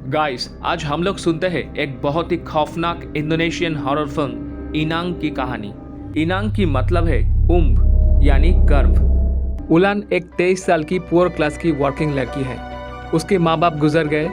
Guys, आज हम लोग सुनते हैं एक बहुत ही खौफनाक इंडोनेशियन हॉरर फिल्म इनांग की कहानी। इनांग की मतलब है उम्ब यानी गर्भ। उलान एक 23 साल की पुअर क्लास की वर्किंग लड़की है। उसके माँ बाप गुजर गए,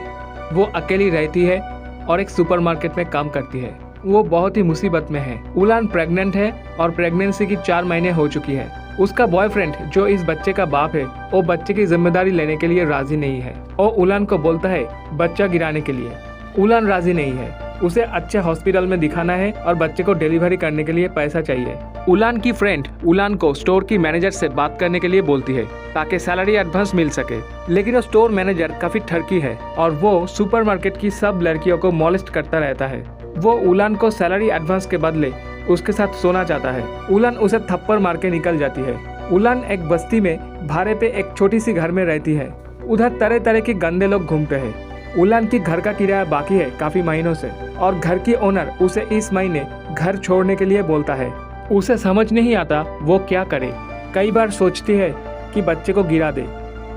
वो अकेली रहती है और एक सुपरमार्केट में काम करती है। वो बहुत ही मुसीबत में है। उलान प्रेग्नेंट है और प्रेगनेंसी की 4 महीने हो चुकी है। उसका बॉयफ्रेंड जो इस बच्चे का बाप है, वो बच्चे की जिम्मेदारी लेने के लिए राजी नहीं है और उलान को बोलता है बच्चा गिराने के लिए। उलान राजी नहीं है। उसे अच्छे हॉस्पिटल में दिखाना है और बच्चे को डिलीवरी करने के लिए पैसा चाहिए। उलान की फ्रेंड उलान को स्टोर की मैनेजर से बात करने के लिए बोलती है ताकि सैलरी एडवांस मिल सके, लेकिन वो स्टोर मैनेजर काफी ठरकी है और वो सुपरमार्केट की सब लड़कियों को मॉलेस्ट करता रहता है। वो उलान को सैलरी एडवांस के बदले उसके साथ सोना चाहता है। उलान उसे थप्पड़ मार के निकल जाती है। उलान एक बस्ती में भाड़े पे एक छोटी सी घर में रहती है। उधर तरह तरह के गंदे लोग घूमते हैं। उलान की घर का किराया बाकी है काफी महीनों से और घर की ओनर उसे इस महीने घर छोड़ने के लिए बोलता है। उसे समझ नहीं आता वो क्या करे। कई बार सोचती है कि बच्चे को गिरा दे,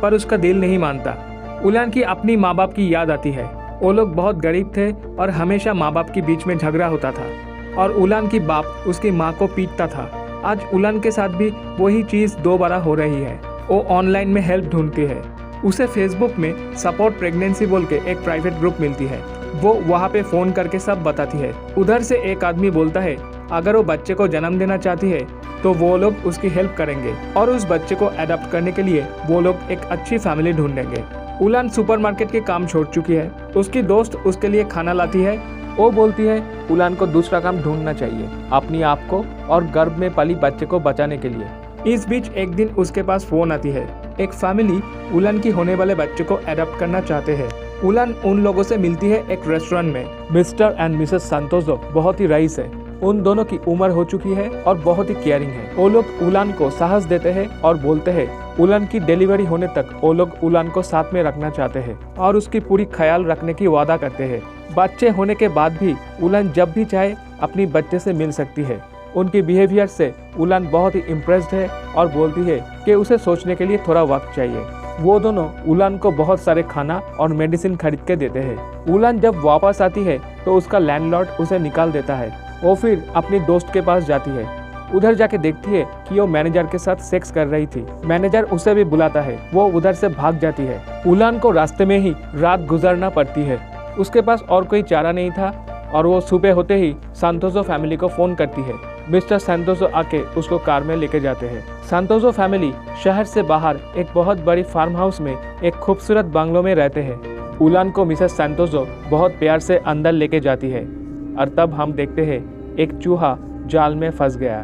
पर उसका दिल नहीं मानता। उलान की अपनी माँ बाप की याद आती है। वो लोग बहुत गरीब थे और हमेशा माँ बाप के बीच में झगड़ा होता था और उलान की बाप उसकी माँ को पीटता था। आज उलान के साथ भी वही चीज़ दोबारा हो रही है। वो ऑनलाइन में हेल्प ढूंढती है। उसे फेसबुक में सपोर्ट प्रेगनेंसी बोल के एक प्राइवेट ग्रुप मिलती है। वो वहाँ पे फ़ोन करके सब बताती है। उधर से एक आदमी बोलता है अगर वो बच्चे को जन्म देना चाहती है तो वो लोग उसकी हेल्प करेंगे और उस बच्चे को अडॉप्ट करने के लिए वो लोग एक अच्छी फैमिली ढूंढेंगे। उलान सुपरमार्केट के काम छोड़ चुकी है। उसकी दोस्त उसके लिए खाना लाती है। वो बोलती है उलान को दूसरा काम ढूंढना चाहिए अपनी आप को और गर्भ में पली बच्चे को बचाने के लिए। इस बीच एक दिन उसके पास फोन आती है। एक फैमिली उलान की होने वाले बच्चे को अडॉप्ट करना चाहते हैं। उलान उन लोगों से मिलती है एक रेस्टोरेंट में। मिस्टर एंड मिसेस सांतोजो बहुत ही रईस है। उन दोनों की उम्र हो चुकी है और बहुत ही केयरिंग है। वो लोग उलान को साहस देते हैं और बोलते हैं उलान की डिलीवरी होने तक वो लोग उलान को साथ में रखना चाहते हैं और उसकी पूरी ख्याल रखने की वादा करते हैं। बच्चे होने के बाद भी उलान जब भी चाहे अपनी बच्चे से मिल सकती है। उनकी बिहेवियर से उलान बहुत ही इम्प्रेस्ड है और बोलती है कि उसे सोचने के लिए थोड़ा वक्त चाहिए। वो दोनों उलान को बहुत सारे खाना और मेडिसिन खरीद के देते हैं। उलान जब वापस आती है तो उसका लैंडलॉर्ड उसे निकाल देता है। वो फिर अपनी दोस्त के पास जाती है। उधर जाके देखती है कि वो मैनेजर के साथ सेक्स कर रही थी। मैनेजर उसे भी बुलाता है। वो उधर से भाग जाती है। उलान को रास्ते में ही रात गुजारना पड़ती है। उसके पास और कोई चारा नहीं था और वो सुबह होते ही सांतोजो फैमिली को फोन करती है। मिस्टर सांतोजो आके उसको कार में लेके जाते हैं। सांतोजो फैमिली शहर से बाहर एक बहुत बड़ी फार्म हाउस में एक खूबसूरत बंगलो में रहते हैं। उलान को मिसेस सांतोजो बहुत प्यार से अंदर लेके जाती है और तब हम देखते हैं एक चूहा जाल में फंस गया।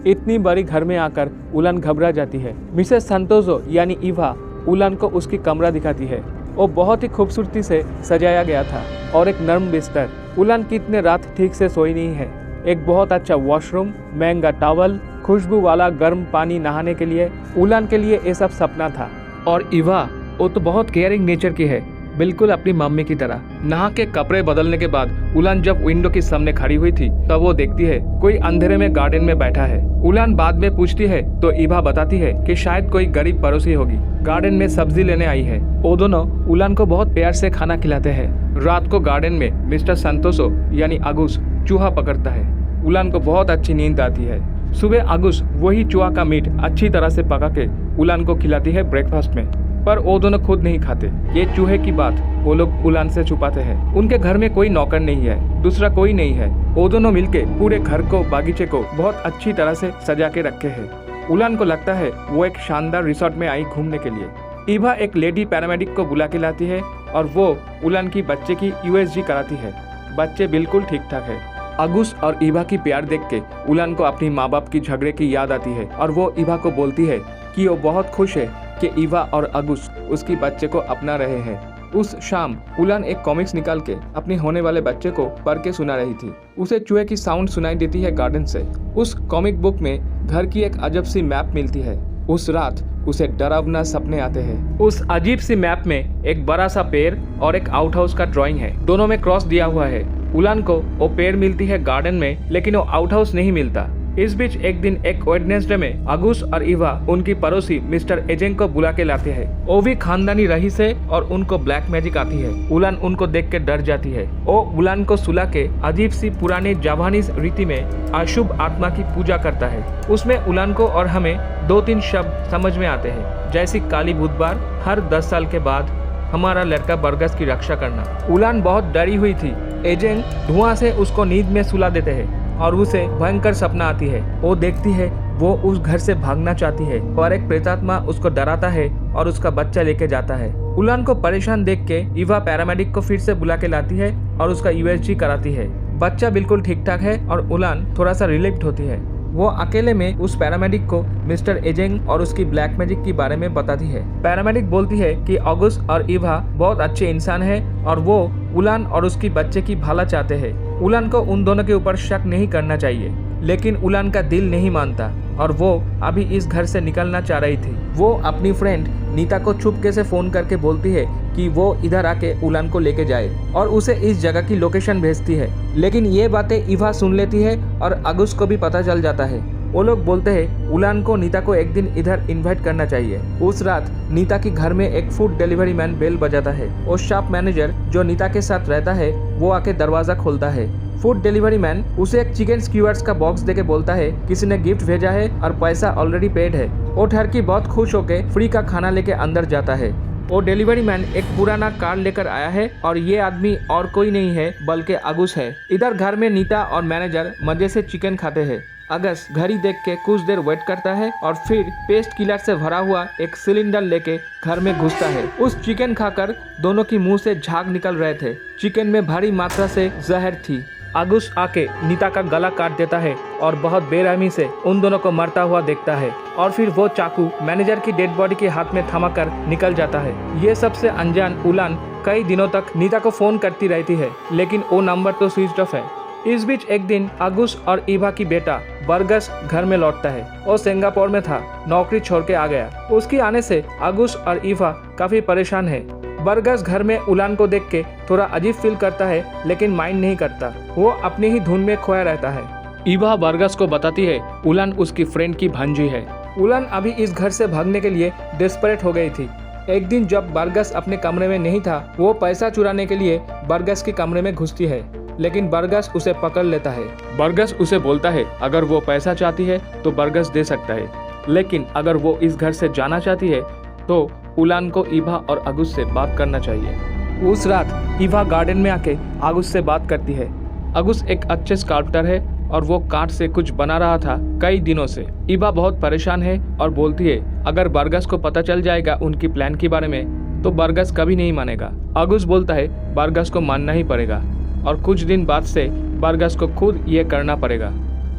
इतनी बड़ी घर में आकर उलान घबरा जाती है। मिसेस सांतोजो यानी इवा उलान को उसकी कमरा दिखाती है। वो बहुत ही खूबसूरती से सजाया गया था और एक नर्म बिस्तर। उलान कितने रात ठीक से सोई नहीं है। एक बहुत अच्छा वॉशरूम, महंगा टॉवल, खुशबू वाला गर्म पानी नहाने के लिए। उलान के लिए ये सब सपना था। और इवा वो तो बहुत केयरिंग नेचर की है, बिल्कुल अपनी मम्मी की तरह। नहा के कपड़े बदलने के बाद उलान जब विंडो के सामने खड़ी हुई थी तब वो देखती है कोई अंधेरे में गार्डन में बैठा है। उलान बाद में पूछती है तो इवा बताती है कि शायद कोई गरीब पड़ोसी होगी, गार्डन में सब्जी लेने आई है। वो दोनों उलान को बहुत प्यार से खाना खिलाते हैं। रात को गार्डन में मिस्टर सांतोजो यानी आगुस चूहा पकड़ता है। उलान को बहुत अच्छी नींद आती है। सुबह आगुस वही चूहा का मीट अच्छी तरह से पका के उलान को खिलाती है ब्रेकफास्ट में, पर वो दोनों खुद नहीं खाते। ये चूहे की बात वो लोग उलान से छुपाते हैं। उनके घर में कोई नौकर नहीं है, दूसरा कोई नहीं है। वो दोनों मिलके पूरे घर को, बागीचे को बहुत अच्छी तरह से सजा के रखे हैं। उलान को लगता है वो एक शानदार रिसोर्ट में आई घूमने के लिए। इवा एक लेडी पैरामेडिक को बुला के लाती है और वो उलान की बच्चे की USG कराती है। बच्चे बिल्कुल ठीक ठाक है। आगुस और इवा की प्यार देख के उलान को अपनी माँ बाप की झगड़े की याद आती है और वो इवा को बोलती है कि वो बहुत खुश है कि इवा और आगुस उसकी बच्चे को अपना रहे हैं। उस शाम उलान एक कॉमिक्स निकाल के अपने होने वाले बच्चे को पढ़ के सुना रही थी। उसे चूहे की साउंड सुनाई देती है गार्डन से। उस कॉमिक बुक में घर की एक अजब सी मैप मिलती है। उस रात उसे डरावना सपने आते हैं। उस अजीब सी मैप में एक बड़ा सा पेड़ और एक आउट हाउस का ड्राइंग है। दोनों में क्रॉस दिया हुआ है। उलान को वो पेड़ मिलती है गार्डन में, लेकिन वो आउट हाउस नहीं मिलता। इस बीच एक दिन एक वेडनेसडे में अगुस और इवा उनकी पड़ोसी मिस्टर एजेंग को बुला के लाते हैं। वो भी खानदानी रईस है और उनको ब्लैक मैजिक आती है। उलान उनको देख के डर जाती है। वो उलान को सुला के अजीब सी पुरानी जापानीज रीति में अशुभ आत्मा की पूजा करता है। उसमें उलान को और हमें 2-3 शब्द समझ में आते हैं, जैसे काली बुधवार, हर 10 साल के बाद हमारा लड़का बरगस की रक्षा करना। उलान बहुत डरी हुई थी। एजेंग धुआं से उसको नींद में सुला देते हैं और उसे भयंकर सपना आती है। वो देखती है वो उस घर से भागना चाहती है और एक प्रेतात्मा उसको डराता है और उसका बच्चा लेके जाता है। उलान को परेशान देख के इवा पैरामेडिक को फिर से बुला के लाती है और उसका यूएसजी कराती है। बच्चा बिल्कुल ठीक ठाक है और उलान थोड़ा सा रिलीफ्ड होती है। वो अकेले में उस पैरामेडिक को मिस्टर एजेंग और उसकी ब्लैक मैजिक के बारे में बताती है। पैरामेडिक बोलती है कि अगुस और इवा बहुत अच्छे इंसान हैं और वो उलान और उसकी बच्चे की भला चाहते हैं। उलान को उन दोनों के ऊपर शक नहीं करना चाहिए, लेकिन उलान का दिल नहीं मानता और वो अभी इस घर से निकलना चाह रही थी। वो अपनी फ्रेंड नीता को चुपके से फोन करके बोलती है कि वो इधर आके उलान को लेके जाए और उसे इस जगह की लोकेशन भेजती है। लेकिन ये बातें इवा सुन लेती है और अगुस को भी पता चल जाता है। वो लोग बोलते हैं उलान को नीता को एक दिन इधर इनवाइट करना चाहिए। उस रात नीता के घर में एक फूड डिलीवरी मैन बेल बजाता है। वो शॉप मैनेजर जो नीता के साथ रहता है वो आके दरवाजा खोलता है। फूड डिलीवरी मैन उसे एक चिकन स्क्यूअर्स का बॉक्स देके बोलता है किसी ने गिफ्ट भेजा है और पैसा ऑलरेडी पेड है। वो ठहरकी बहुत खुश होके फ्री का खाना लेके अंदर जाता है। वो डिलीवरी मैन एक पुराना कार लेकर आया है और ये आदमी और कोई नहीं है बल्कि अगुस है। इधर घर में नीता और मैनेजर मजे से चिकन खाते हैं। अगस घड़ी देख के कुछ देर वेट करता है और फिर पेस्ट किलर से भरा हुआ एक सिलेंडर लेके घर में घुसता है। उस चिकन खाकर दोनों की मुंह से झाग निकल रहे थे। चिकन में भारी मात्रा से जहर थी। अगुस आके नीता का गला काट देता है और बहुत बेरहमी से उन दोनों को मरता हुआ देखता है और फिर वो चाकू मैनेजर की डेड बॉडी के हाथ में थमाकर निकल जाता है। ये सबसे अनजान उलान कई दिनों तक नीता को फोन करती रहती है, लेकिन वो नंबर तो स्विच ऑफ है। इस बीच एक दिन अगुस और इवा की बेटा बरगस घर में लौटता है। वो सिंगापुर में था, नौकरी छोड़ के आ गया। उसकी आने से अगुस और इवा काफी परेशान है। बरगस घर में उलान को देख के थोड़ा अजीब फील करता है, लेकिन माइंड नहीं करता। वो अपनी ही धुन में खोया रहता है। इवा बरगस को बताती है उलान उसकी फ्रेंड की भांजी है। उलान अभी इस घर से भागने के लिए डेस्परेट हो गई थी। एक दिन जब बरगस अपने कमरे में नहीं था, वो पैसा चुराने के लिए बरगस के कमरे में घुसती है, लेकिन बरगस उसे पकड़ लेता है। बरगस उसे बोलता है अगर वो पैसा चाहती है तो बरगस दे सकता है, लेकिन अगर वो इस घर से जाना चाहती है तो उलान को इवा और अगुस से बात करना चाहिए। उस रात इवा गार्डन में आके अगुस से बात करती है। अगुस एक अच्छे स्कल्पटर है और वो काठ से कुछ बना रहा था कई दिनों से। इवा बहुत परेशान है और बोलती है अगर बरगस को पता चल जाएगा उनकी प्लान के बारे में तो बरगस कभी नहीं मानेगा। अगुस बोलता है बरगस को मानना ही पड़ेगा और कुछ दिन बाद से बरगस को खुद ये करना पड़ेगा।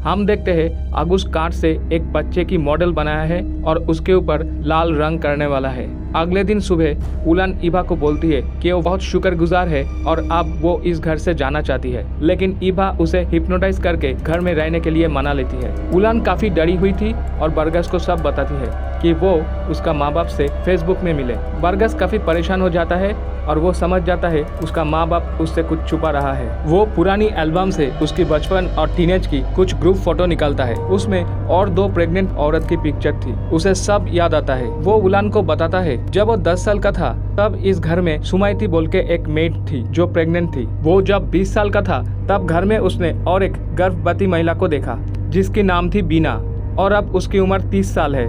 हम देखते हैं अगुस काठ से एक बच्चे की मॉडल बनाया है और उसके ऊपर लाल रंग करने वाला है। अगले दिन सुबह उलान इवा को बोलती है कि वो बहुत शुक्रगुजार है और अब वो इस घर से जाना चाहती है, लेकिन इवा उसे हिप्नोटाइज करके घर में रहने के लिए मना लेती है। उलान काफी डरी हुई थी और बरगस को सब बताती है कि वो उसका माँ बाप से फेसबुक में मिले। बरगस काफी परेशान हो जाता है और वो समझ जाता है उसका माँ बाप उससे कुछ छुपा रहा है। वो पुरानी एल्बम से उसकी बचपन और टीनेज की कुछ ग्रुप फोटो निकालता है। उसमें और 2 प्रेग्नेंट औरत की पिक्चर थी। उसे सब याद आता है। वो उलान को बताता है जब वो 10 साल का था तब इस घर में सुमाइती बोल के एक मेड थी जो प्रेग्नेंट थी। वो जब 20 साल का था तब घर में उसने और एक गर्भवती महिला को देखा जिसकी नाम थी बीना और अब उसकी उम्र 30 साल है।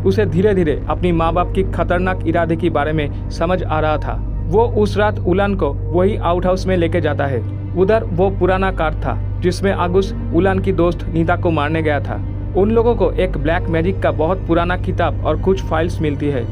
उसे धीरे धीरे अपनी माँ बाप की खतरनाक इरादे के बारे में समझ आ रहा था। वो उस रात उलान को वही आउट हाउस में लेके जाता है। उधर वो पुराना कार था जिसमें अगुस उलान की दोस्त नीता को मारने गया था। उन लोगों को एक ब्लैक मैजिक का बहुत पुराना किताब और कुछ फाइल्स मिलती है,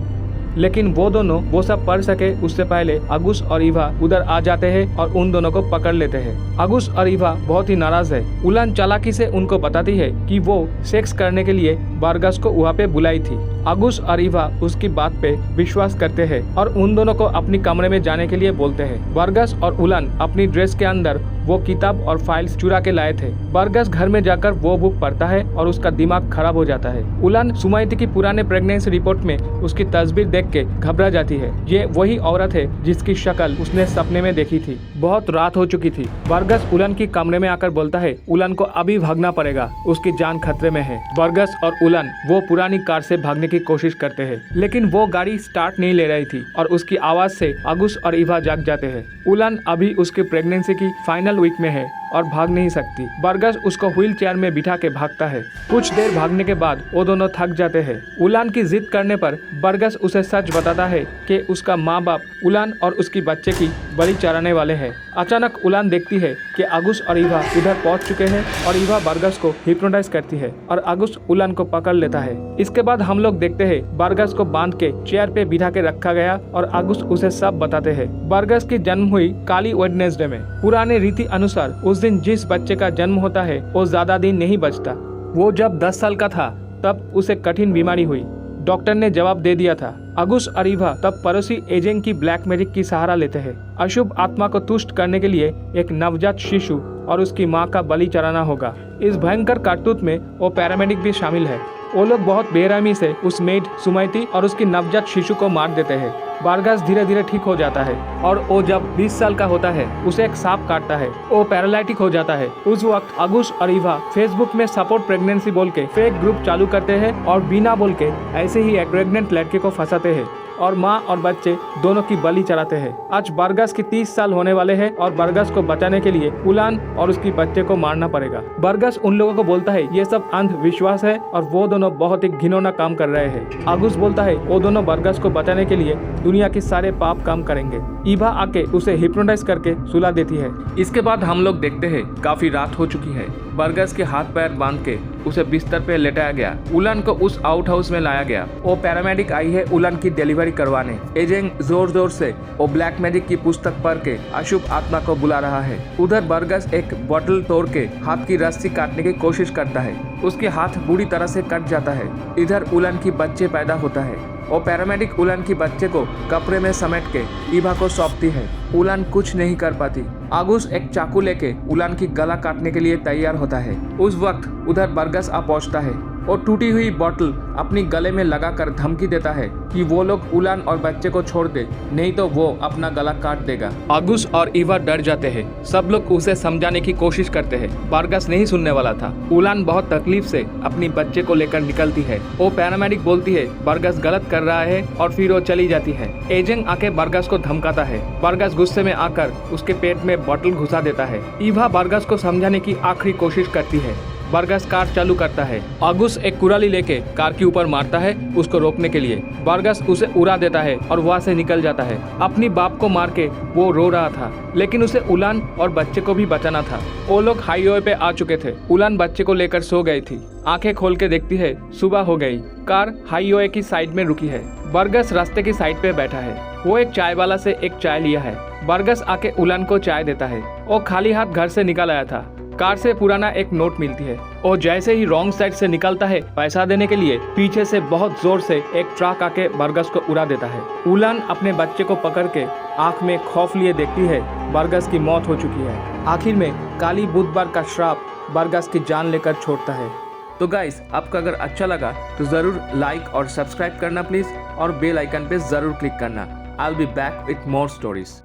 लेकिन वो दोनों वो सब पढ़ सके उससे पहले अगुस और इवा उधर आ जाते हैं और उन दोनों को पकड़ लेते हैं। अगुस और इवा बहुत ही नाराज है। उलान चालाकी से उनको बताती है कि वो सेक्स करने के लिए बरगस को वहाँ पे बुलाई थी। अगुस और इवा उसकी बात पे विश्वास करते हैं और उन दोनों को अपनी कमरे में जाने के लिए बोलते हैं। बरगस और उलान अपनी ड्रेस के अंदर वो किताब और फाइल्स चुरा के लाए थे। बर्गस घर में जाकर वो बुक पढ़ता है और उसका दिमाग खराब हो जाता है। उलान सुमैती की पुराने प्रेगनेंसी रिपोर्ट में उसकी तस्वीर देख के घबरा जाती है। ये वही औरत है जिसकी शक्ल उसने सपने में देखी थी। बहुत रात हो चुकी थी। बर्गस उलान की कमरे में आकर बोलता है उलान को अभी भागना पड़ेगा, उसकी जान खतरे में है। बर्गस और उलान वो पुरानी कार से भागने की कोशिश करते हैं, लेकिन वो गाड़ी स्टार्ट नहीं ले रही थी और उसकी आवाज से अगुस और ईवा जाग जाते हैं। उलान अभी उसकी प्रेगनेंसी की फाइनल वीक में है और भाग नहीं सकती। बर्गस उसको व्हील चेयर में बिठा के भागता है। कुछ देर भागने के बाद वो दोनों थक जाते हैं। उलान की जिद करने पर बर्गस उसे सच बताता है कि उसका माँ बाप उलान और उसकी बच्चे की बलि चढ़ाने वाले हैं। अचानक उलान देखती है कि अगुस और ईवा उधर पहुंच चुके हैं और ईवा बर्गस को हिप्नोटाइज करती है और अगुस उलान को पकड़ लेता है। इसके बाद हम लोग देखते हैं बर्गस को बांध के चेयर पे बिठा के रखा गया और अगुस उसे सब बताते हैं। बर्गस की जन्म हुई काली वेडनेसडे में। पुराने रीति अनुसार उस दिन जिस बच्चे का जन्म होता है वो ज्यादा दिन नहीं बचता। वो जब 10 साल का था तब उसे कठिन बीमारी हुई। डॉक्टर ने जवाब दे दिया था। अगुस और ईवा तब पड़ोसी एजेंग की ब्लैक मैजिक की सहारा लेते हैं। अशुभ आत्मा को तुष्ट करने के लिए एक नवजात शिशु और उसकी मां का बलि चढ़ाना होगा। इस भयंकर कारतूत में वो पैरामेडिक भी शामिल है। वो लोग बहुत बेरहमी से उस मेड सुमैती और उसकी नवजात शिशु को मार देते हैं। बर्गस धीरे धीरे ठीक हो जाता है और वो जब 20 साल का होता है उसे एक सांप काटता है। वो पैरालाइटिक हो जाता है। उस वक्त अगुस और ईवा फेसबुक में सपोर्ट प्रेगनेंसी बोल के फेक ग्रुप चालू करते हैं और बिना बोल के ऐसे ही एक प्रेग्नेंट लड़के को फंसाते हैं और माँ और बच्चे दोनों की बलि चढ़ाते हैं। आज बर्गस की 30 साल होने वाले हैं और बर्गस को बचाने के लिए उलान और उसकी बच्चे को मारना पड़ेगा। बर्गस उन लोगों को बोलता है ये सब अंधविश्वास है और वो दोनों बहुत ही घिनौना काम कर रहे हैं। अगुस बोलता है वो दोनों बर्गस को बचाने के लिए दुनिया के सारे पाप काम करेंगे। ईवा आके उसे हिप्नोटाइज करके सुला देती है। इसके बाद हम लोग देखते हैं काफी रात हो चुकी है। बर्गस के हाथ पैर बांध के उसे बिस्तर पे लेटाया गया। उलान को उस आउट हाउस में लाया गया। वो पैरामेडिक आई है उलान की डिलीवरी करवाने। एजेंग जोर जोर से वो ब्लैक मैजिक की पुस्तक पढ़ के अशुभ आत्मा को बुला रहा है। उधर बर्गस एक बोतल तोड़ के हाथ की रस्सी काटने की कोशिश करता है। उसके हाथ बुरी तरह से कट जाता है। इधर उलान की बच्चे पैदा होता है। वो पैरामेडिक उलान की बच्चे को कपड़े में समेट के ईवा को सौंपती है। उलान कुछ नहीं कर पाती। अगुस एक चाकू लेके उलान की गला काटने के लिए तैयार होता है। उस वक्त उधर बर्गस आ पहुंचता है और टूटी हुई बोतल अपनी गले में लगाकर धमकी देता है कि वो लोग उलान और बच्चे को छोड़ दे, नहीं तो वो अपना गला काट देगा। अगुस और ईवा डर जाते हैं। सब लोग उसे समझाने की कोशिश करते हैं। बर्गस नहीं सुनने वाला था। उलान बहुत तकलीफ से अपनी बच्चे को लेकर निकलती है। वो पैरामेडिक बोलती है बर्गस गलत कर रहा है और फिर वो चली जाती है। एजेंग आके बर्गस को धमकाता है। बर्गस गुस्से में आकर उसके पेट में बोतल घुसा देता है। ईवा बर्गस को समझाने की आखिरी कोशिश करती है। बर्गस कार चालू करता है। अगुस एक कुराली लेके कार के ऊपर मारता है उसको रोकने के लिए। बर्गस उसे उड़ा देता है और वहाँ से निकल जाता है। अपनी बाप को मार के वो रो रहा था, लेकिन उसे उलान और बच्चे को भी बचाना था। वो लोग हाईवे पे आ चुके थे। उलान बच्चे को लेकर सो गई थी। आंखें खोल के देखती है सुबह हो गई। कार हाईवे की साइड में रुकी है। बर्गस रास्ते की साइड पे बैठा है। वो एक चाय वाला से एक चाय लिया है। बर्गस आके उलान को चाय देता है। वो खाली हाथ घर से निकल आया था। कार से पुराना एक नोट मिलती है और जैसे ही रॉन्ग साइड से निकलता है पैसा देने के लिए, पीछे से बहुत जोर से एक ट्रक आके बर्गस को उड़ा देता है। उलान अपने बच्चे को पकड़ के आंख में खौफ लिए देखती है। बर्गस की मौत हो चुकी है। आखिर में काली बुधवार का श्राप बर्गस की जान लेकर छोड़ता है। तो गाइस, आपको अगर अच्छा लगा तो जरूर लाइक और सब्सक्राइब करना प्लीज और बेल आइकन पे जरूर क्लिक करना। I will be back with more stories.